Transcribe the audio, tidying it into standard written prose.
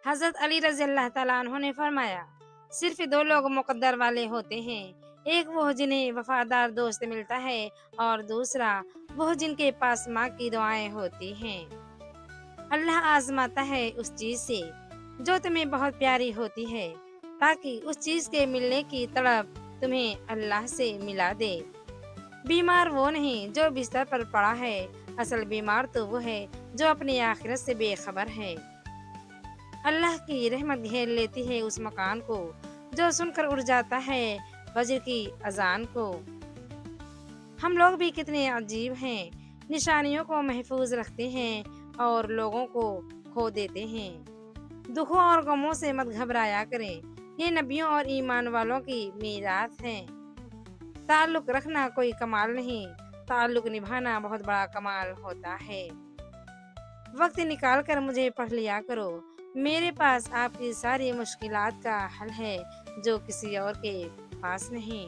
حضرت علی رضی اللہ تعالیٰ عنہ نے فرمایا، صرف دو لوگ مقدر والے ہوتے ہیں، ایک وہ جنہیں وفادار دوست ملتا ہے، اور دوسرا وہ جن کے پاس ماں کی دعائیں ہوتی ہیں۔ اللہ آزماتا ہے اس چیز سے جو تمہیں بہت پیاری ہوتی ہے، تاکہ اس چیز کے ملنے کی تڑپ تمہیں اللہ سے ملا دے۔ بیمار وہ نہیں جو بستر پر پڑا ہے، اصل بیمار تو وہ ہے جو اپنی آخرت سے بے خبر ہے۔ اللہ کی رحمت گھیر لیتی ہے اس مکان کو جو سن کر اڑ جاتا ہے فجر کی اذان کو۔ ہم لوگ بھی کتنے عجیب ہیں، نشانیوں کو محفوظ رکھتے ہیں اور لوگوں کو کھو دیتے ہیں۔ دکھوں اور غموں سے مت گھبرایا کریں، یہ نبیوں اور ایمان والوں کی میراث ہے۔ تعلق رکھنا کوئی کمال نہیں، تعلق نبھانا بہت بڑا کمال ہوتا ہے۔ وقت نکال کر مجھے پڑھ لیا کرو، میرے پاس آپ کی ساری مشکلات کا حل ہے جو کسی اور کے پاس نہیں۔